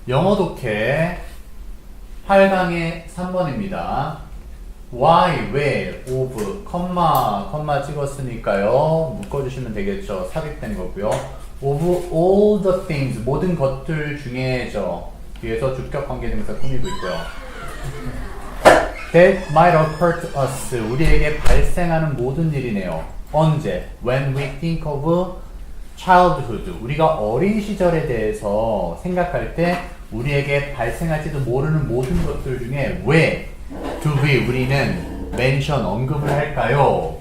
영어 독해 8강의 3번입니다. why, 왜, of, 컴마 찍었으니까요. 묶어주시면 되겠죠. 삽입된 거고요. of all the things, 모든 것들 중에죠. 뒤에서 주격 관계대명사 꾸미고 있고요. that might occur to us, 우리에게 발생하는 모든 일이네요. 언제? when we think of childhood, 우리가 어린 시절에 대해서 생각할 때 우리에게 발생할지도 모르는 모든 것들 중에 왜 do we, 우리는 mention, 언급을 할까요?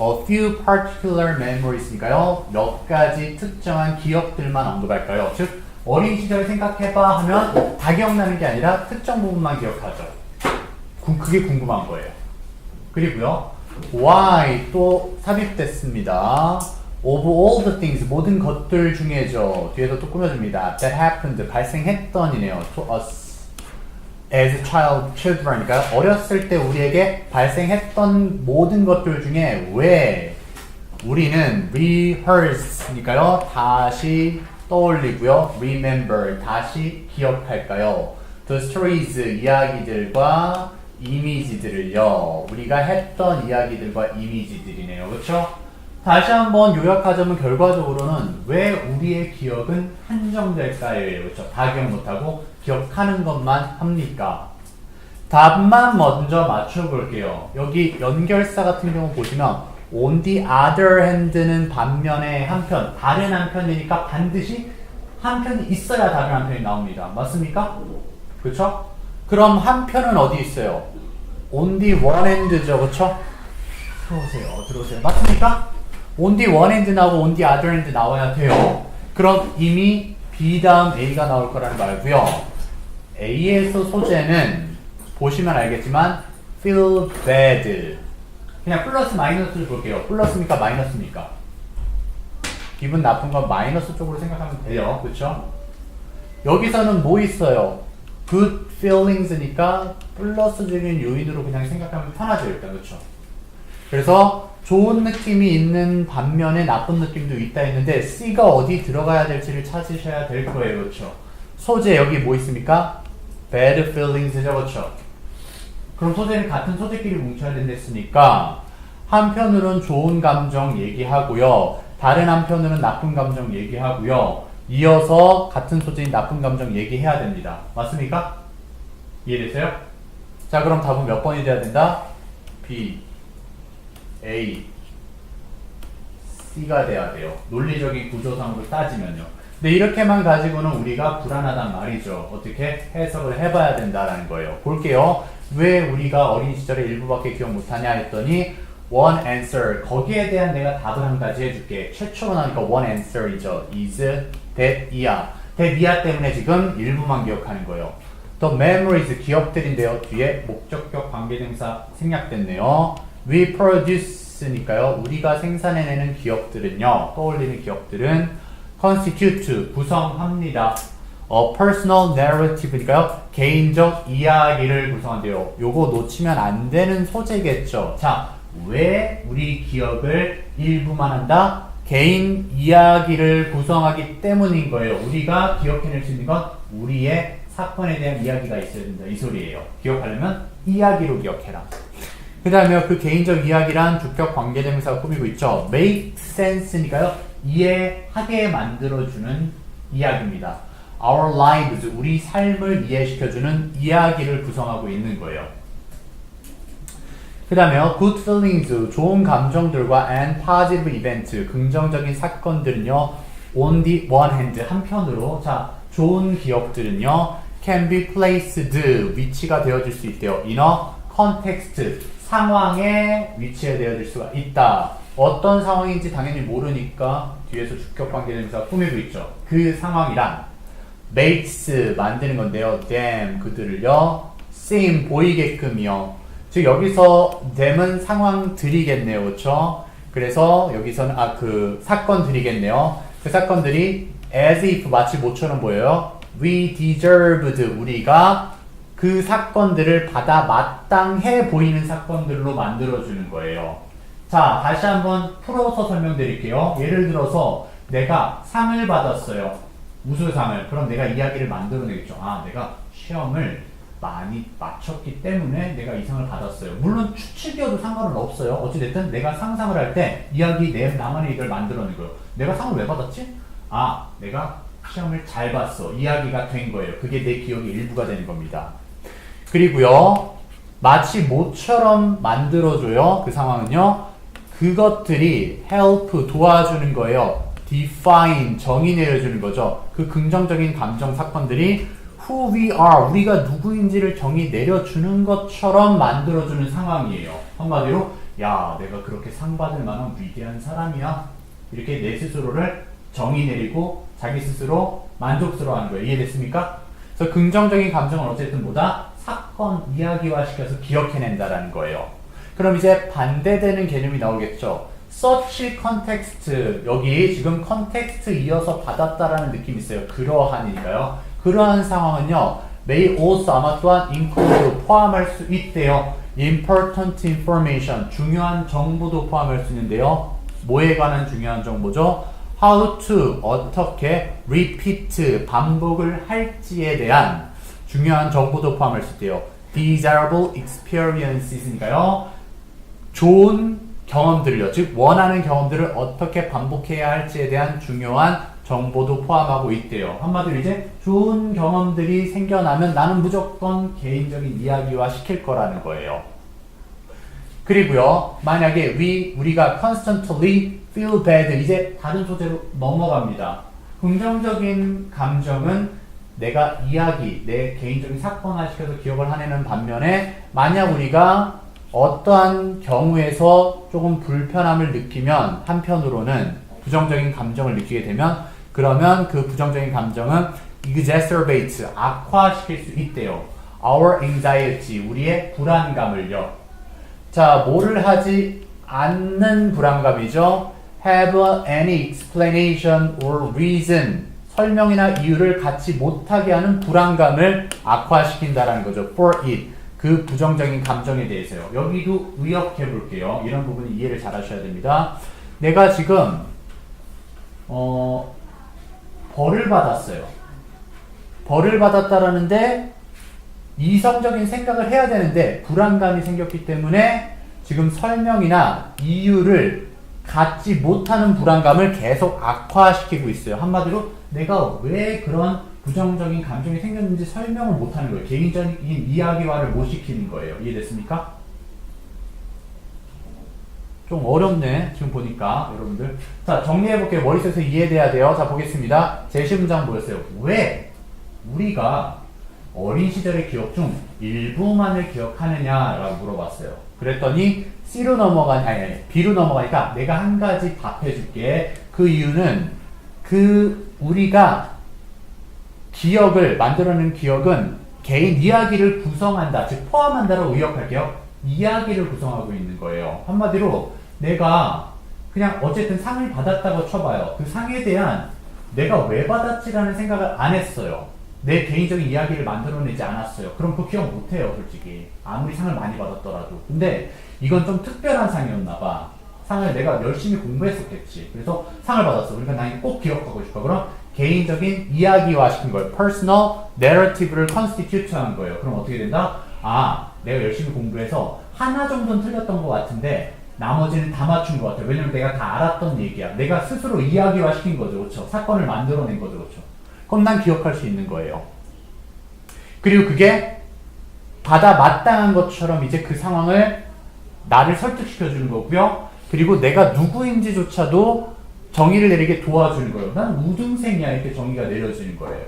A few particular memories니까요. 몇 가지 특정한 기억들만 언급할까요? 즉 어린 시절 생각해봐 하면 다 기억나는 게 아니라 특정 부분만 기억하죠. 그게 궁금한 거예요. 그리고요, why 또 삽입됐습니다. of all the things, 모든 것들 중에죠. 뒤에서 또 꾸며줍니다. that happened, 발생했던이네요. to us as children이니까 어렸을 때 우리에게 발생했던 모든 것들 중에 왜 우리는 rehearse니까요. 다시 떠올리고요. remember, 다시 기억할까요? the stories, 이야기들과 이미지들을요. 우리가 했던 이야기들과 이미지들이네요. 그렇죠? 다시 한번 요약하자면 결과적으로는 왜 우리의 기억은 한정될까요? 그렇죠? 다 기억 못하고 기억하는 것만 합니까? 답만 먼저 맞춰볼게요. 여기 연결사 같은 경우 보시면 on the other hand는 반면에 한편, 다른 한편이니까 반드시 한편이 있어야 다른 한편이 나옵니다. 맞습니까? 그렇죠? 그럼 한편은 어디 있어요? on the one hand죠. 그렇죠? 들어오세요. 맞습니까? on the one hand 나오고 on the other hand 나와야 돼요. 그럼 이미 B 다음 A가 나올 거라는 말고요. A에서 소재는 보시면 알겠지만 feel bad. 그냥 플러스 마이너스를 볼게요. 플러스입니까? 마이너스입니까? 기분 나쁜 건 마이너스 쪽으로 생각하면 돼요. 그렇죠? 여기서는 뭐 있어요? good feelings니까 플러스적인 요인으로 그냥 생각하면 편하죠. 일단. 그렇죠? 그래서 좋은 느낌이 있는 반면에 나쁜 느낌도 있다 했는데 C가 어디 들어가야 될지를 찾으셔야 될 거예요. 그렇죠? 소재 여기 뭐 있습니까? bad feelings죠. 그렇죠? 그럼 소재는 같은 소재끼리 뭉쳐야 된다 했으니까 한편으로는 좋은 감정 얘기하고요. 다른 한편으로는 나쁜 감정 얘기하고요. 이어서 같은 소재인 나쁜 감정 얘기해야 됩니다. 맞습니까? 이해됐어요? 자, 그럼 답은 몇 번이 돼야 된다? B, A, C가 돼야 돼요. 논리적인 구조상으로 따지면요. 근데 이렇게만 가지고는 우리가 불안하단 말이죠. 어떻게 해석을 해봐야 된다라는 거예요. 볼게요. 왜 우리가 어린 시절에 일부밖에 기억 못하냐 했더니 one answer, 거기에 대한 내가 답을 한 가지 해줄게. 최초로 나니까 one answer이죠. is, that, 이야. that, 이야 때문에 지금 일부만 기억하는 거예요. the memories, 기억들인데요. 뒤에 목적격 관계대명사 생략됐네요. we produce니까요. 우리가 생산해내는 기억들은요. 떠올리는 기억들은 constitute, 구성합니다. personal narrative니까요. 개인적 이야기를 구성한대요. 요거 놓치면 안 되는 소재겠죠. 자, 왜 우리 기억을 일부만 한다? 개인 이야기를 구성하기 때문인 거예요. 우리가 기억해낼 수 있는 건 우리의 사건에 대한 이야기가 있어야 된다. 이 소리예요. 기억하려면 이야기로 기억해라. 그 다음에 그 개인적 이야기란 주격 관계대명사가 꾸미고 있죠. make sense니까요. 이해하게 만들어주는 이야기입니다. our lives, 우리 삶을 이해시켜주는 이야기를 구성하고 있는 거예요. 그 다음에 good feelings, 좋은 감정들과 and positive events, 긍정적인 사건들은요. on the one hand, 한편으로 자, 좋은 기억들은요. can be placed, 위치가 되어질 수 있대요. in a context, 상황에 위치되어질 수가 있다. 어떤 상황인지 당연히 모르니까 뒤에서 주격관계대명사가 꾸미고 있죠. 그 상황이란 makes, 만드는 건데요. them, 그들을요. seem, 보이게끔이요. 즉 여기서 them은 상황들이겠네요. 그렇죠? 그래서 여기서는 그 사건들이겠네요. 그 사건들이 as if, 마치 모처럼 보여요. we deserved, 우리가 그 사건들을 받아 마땅해 보이는 사건들로 만들어주는 거예요. 자, 다시 한번 풀어서 설명드릴게요. 예를 들어서 내가 상을 받았어요. 우수상을. 그럼 내가 이야기를 만들어내겠죠. 아, 내가 시험을 많이 맞췄기 때문에 내가 이 상을 받았어요. 물론 추측이어도 상관은 없어요. 어찌됐든 내가 상상을 할 때 이야기 나만의 얘기를 만들어낸 거예요. 내가 상을 왜 받았지? 아, 내가 시험을 잘 봤어. 이야기가 된 거예요. 그게 내 기억의 일부가 되는 겁니다. 그리고요, 마치 모처럼 만들어줘요. 그 상황은요. 그것들이 help, 도와주는 거예요. define, 정의 내려주는 거죠. 그 긍정적인 감정 사건들이 who we are, 우리가 누구인지를 정의 내려주는 것처럼 만들어주는 상황이에요. 한마디로, 야, 내가 그렇게 상 받을 만한 위대한 사람이야. 이렇게 내 스스로를 정의 내리고 자기 스스로 만족스러워하는 거예요. 이해됐습니까? 그래서 긍정적인 감정은 어쨌든 뭐다? 사건, 이야기화시켜서 기억해낸다라는 거예요. 그럼 이제 반대되는 개념이 나오겠죠. such context, 여기 지금 context 이어서 받았다라는 느낌이 있어요. 그러한이니까요. 그러한 상황은요, may also, 아마 또한 include, 포함할 수 있대요. important information, 중요한 정보도 포함할 수 있는데요. 뭐에 관한 중요한 정보죠? how to, 어떻게 repeat, 반복을 할지에 대한 중요한 정보도 포함할 수 있대요. desirable experiences니까요. 좋은 경험들을요, 즉 원하는 경험들을 어떻게 반복해야 할지에 대한 중요한 정보도 포함하고 있대요. 한마디로 이제 좋은 경험들이 생겨나면 나는 무조건 개인적인 이야기화 시킬 거라는 거예요. 그리고요, 만약에 우리가 constantly feel bad, 이제 다른 소재로 넘어갑니다. 긍정적인 감정은 내가 내 개인적인 사건화 시켜서 기억을 하내는 반면에, 만약 우리가 어떠한 경우에서 조금 불편함을 느끼면, 한편으로는 부정적인 감정을 느끼게 되면, 그러면 그 부정적인 감정은 exacerbate, 악화시킬 수 있대요. our anxiety, 우리의 불안감을요. 자, 뭐를 하지 않는 불안감이죠. have any explanation or reason, 설명이나 이유를 갖지 못하게 하는 불안감을 악화시킨다라는 거죠. for it, 그 부정적인 감정에 대해서요. 여기도 의역해 볼게요. 이런 부분은 이해를 잘 하셔야 됩니다. 내가 지금 벌을 받았어요. 벌을 받았다라는데 이성적인 생각을 해야 되는데 불안감이 생겼기 때문에 지금 설명이나 이유를 갖지 못하는 불안감을 계속 악화시키고 있어요. 한마디로 내가 왜 그런 부정적인 감정이 생겼는지 설명을 못하는 거예요. 개인적인 이야기화를 못 시키는 거예요. 이해됐습니까? 좀 어렵네, 지금 보니까, 여러분들. 자, 정리해볼게요. 머릿속에서 이해돼야 돼요. 자, 보겠습니다. 제시 문장 보였어요. 왜 우리가 어린 시절의 기억 중 일부만을 기억하느냐라고 물어봤어요. 그랬더니 B로 넘어가니까 내가 한 가지 답해줄게. 그 이유는 우리가 만들어내는 기억은 개인 이야기를 구성한다, 즉 포함한다라고 의역할게요. 이야기를 구성하고 있는 거예요. 한마디로 내가 그냥 어쨌든 상을 받았다고 쳐봐요. 그 상에 대한 내가 왜 받았지라는 생각을 안 했어요. 내 개인적인 이야기를 만들어내지 않았어요. 그럼 그 기억 못해요, 솔직히. 아무리 상을 많이 받았더라도. 근데 이건 좀 특별한 상이었나 봐. 상을 내가 열심히 공부했었겠지. 그래서 상을 받았어. 그러니까 난 꼭 기억하고 싶어. 그럼 개인적인 이야기화 시킨 거예요. personal narrative를 constitute 한 거예요. 그럼 어떻게 된다? 아, 내가 열심히 공부해서 하나 정도는 틀렸던 것 같은데 나머지는 다 맞춘 것 같아요. 왜냐면 내가 다 알았던 얘기야. 내가 스스로 이야기화 시킨 거죠. 그렇죠? 사건을 만들어낸 거죠. 그렇죠? 그럼 난 기억할 수 있는 거예요. 그리고 그게 받아 마땅한 것처럼 이제 그 상황을 나를 설득시켜주는 거고요. 그리고 내가 누구인지조차도 정의를 내리게 도와주는 거예요. 난 우등생이야, 이렇게 정의가 내려지는 거예요.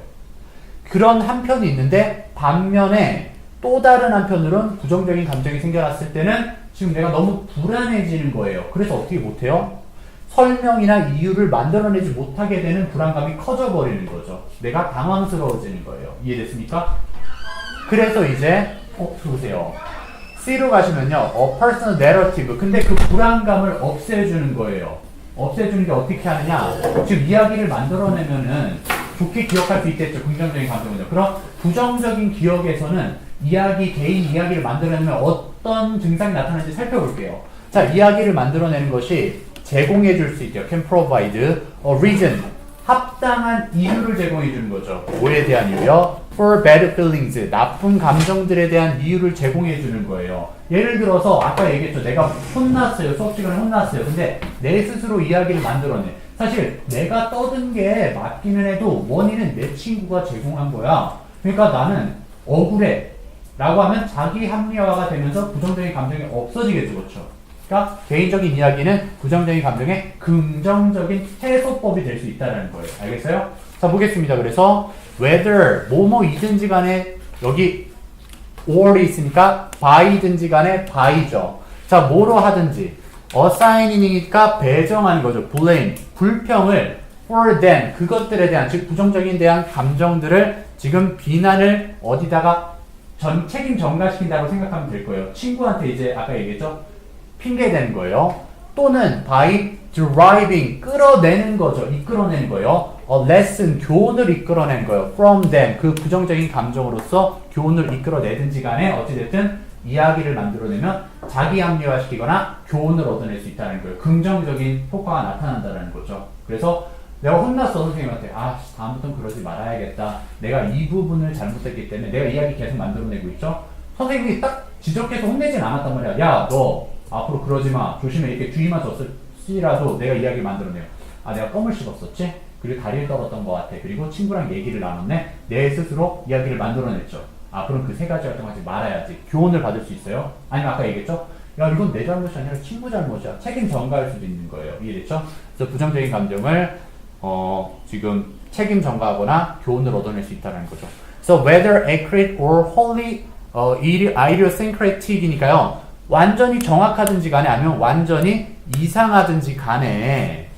그런 한편이 있는데, 반면에 또 다른 한편으로는 부정적인 감정이 생겨났을 때는 지금 내가 너무 불안해지는 거예요. 그래서 어떻게 못해요? 설명이나 이유를 만들어내지 못하게 되는 불안감이 커져버리는 거죠. 내가 당황스러워지는 거예요. 이해됐습니까? 그래서 이제 보세요. C로 가시면요, a personal narrative. 근데 그 불안감을 없애주는 거예요. 없애주는 게 어떻게 하느냐? 지금 이야기를 만들어내면은 좋게 기억할 수 있겠죠. 긍정적인 감정은요. 그럼 부정적인 기억에서는 개인 이야기를 만들어내면 어떤 증상이 나타나는지 살펴볼게요. 자, 이야기를 만들어내는 것이 제공해 줄 수 있죠. can provide a reason. 합당한 이유를 제공해 주는 거죠. 뭐에 대한 이유요? For bad feelings, 나쁜 감정들에 대한 이유를 제공해 주는 거예요. 예를 들어서 아까 얘기했죠. 내가 혼났어요. 수업 시간에 혼났어요. 근데 내 스스로 이야기를 만들어내. 사실 내가 떠든 게 맞기는 해도 원인은 내 친구가 제공한 거야. 그러니까 나는 억울해 라고 하면 자기 합리화가 되면서 부정적인 감정이 없어지겠죠. 그렇죠? 그러니까 개인적인 이야기는 부정적인 감정의 긍정적인 해소법이 될 수 있다는 거예요. 알겠어요? 자, 보겠습니다. 그래서 whether 뭐뭐이든지 간에 여기 or이 있으니까 by든지 간에 by죠. 자, 뭐로 하든지 assign이니까 배정하는 거죠. blame, 불평을 for them, 그것들에 대한 즉 부정적인 대한 감정들을 지금 비난을 어디다가 책임 전가시킨다고 생각하면 될 거예요. 친구한테 이제 아까 얘기했죠? 핑계대는 거예요. 또는 by deriving, 끌어내는 거죠. 이끌어내는 거예요. A lesson, 교훈을 이끌어낸 거예요. From them, 그 부정적인 감정으로서 교훈을 이끌어내든지 간에 어찌됐든 이야기를 만들어내면 자기 합리화시키거나 교훈을 얻어낼 수 있다는 거예요. 긍정적인 효과가 나타난다는 거죠. 그래서 내가 혼났어, 선생님한테. 아, 다음부터는 그러지 말아야겠다. 내가 이 부분을 잘못했기 때문에 내가 이야기 계속 만들어내고 있죠. 선생님이 딱 지적해서 혼내진 않았단 말이야. 야, 너 앞으로 그러지 마. 조심해. 이렇게 주의만 줬을지라도 내가 이야기 만들어내요. 아, 내가 껌을 씹었었지? 그리고 다리를 떨었던 것 같아. 그리고 친구랑 얘기를 나눴네. 내 스스로 이야기를 만들어냈죠. 아, 그럼 그 세 가지 활동하지 말아야지. 교훈을 받을 수 있어요. 아니면 아까 얘기했죠? 야, 이건 내 잘못이 아니라 친구 잘못이야. 책임 전가할 수도 있는 거예요. 이해됐죠? 그래서 부정적인 감정을 지금 책임 전가하거나 교훈을 얻어낼 수 있다는 거죠. So whether accurate or wholly idiosyncratic이니까요. 완전히 정확하든지 간에 아니면 완전히 이상하든지 간에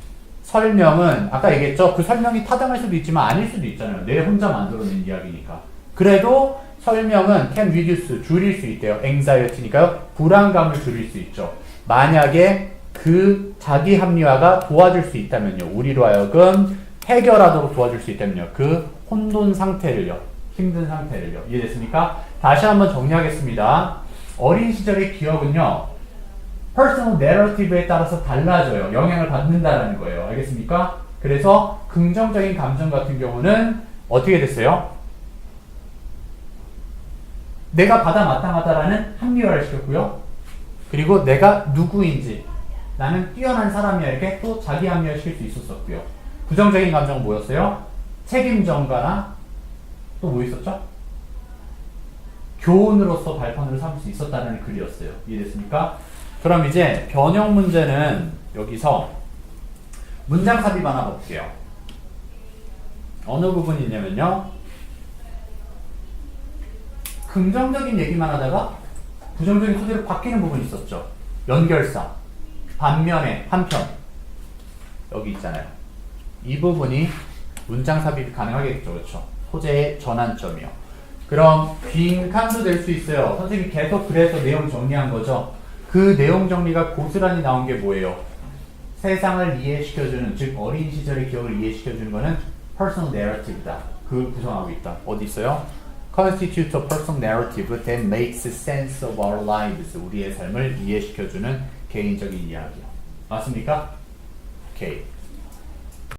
설명은 아까 얘기했죠. 그 설명이 타당할 수도 있지만 아닐 수도 있잖아요. 내 혼자 만들어낸 이야기니까. 그래도 설명은 can reduce, 줄일 수 있대요. anxiety니까요. 불안감을 줄일 수 있죠. 만약에 그 자기 합리화가 도와줄 수 있다면요. 우리로 하여금 해결하도록 도와줄 수 있다면요. 그 혼돈 상태를요. 힘든 상태를요. 이해됐습니까? 다시 한번 정리하겠습니다. 어린 시절의 기억은요. personal narrative에 따라서 달라져요. 영향을 받는다라는 거예요. 알겠습니까? 그래서 긍정적인 감정 같은 경우는 어떻게 됐어요? 내가 받아 마땅하다라는 합리화를 시켰고요. 그리고 내가 누구인지 나는 뛰어난 사람이야 이렇게 또 자기 합리화 시킬 수 있었었고요. 부정적인 감정은 뭐였어요? 책임 전가나 또 뭐 있었죠? 교훈으로서 발판으로 삼을 수 있었다는 글이었어요. 이해됐습니까? 그럼 이제 변형 문제는 여기서 문장 삽입 하나 볼게요. 어느 부분이 있냐면요. 긍정적인 얘기만 하다가 부정적인 소재로 바뀌는 부분이 있었죠. 연결사. 반면에 한편. 여기 있잖아요. 이 부분이 문장 삽입이 가능하겠죠. 그렇죠? 소재의 전환점이요. 그럼 빈칸도 될 수 있어요. 선생님이 계속 그래서 내용 정리한 거죠. 그 내용 정리가 고스란히 나온 게 뭐예요? 세상을 이해시켜주는, 즉 어린 시절의 기억을 이해시켜주는 거는 personal narrative다. 그 구성하고 있다. 어디 있어요? Constitutes a personal narrative that makes sense of our lives. 우리의 삶을 이해시켜주는 개인적인 이야기요. 맞습니까? 오케이.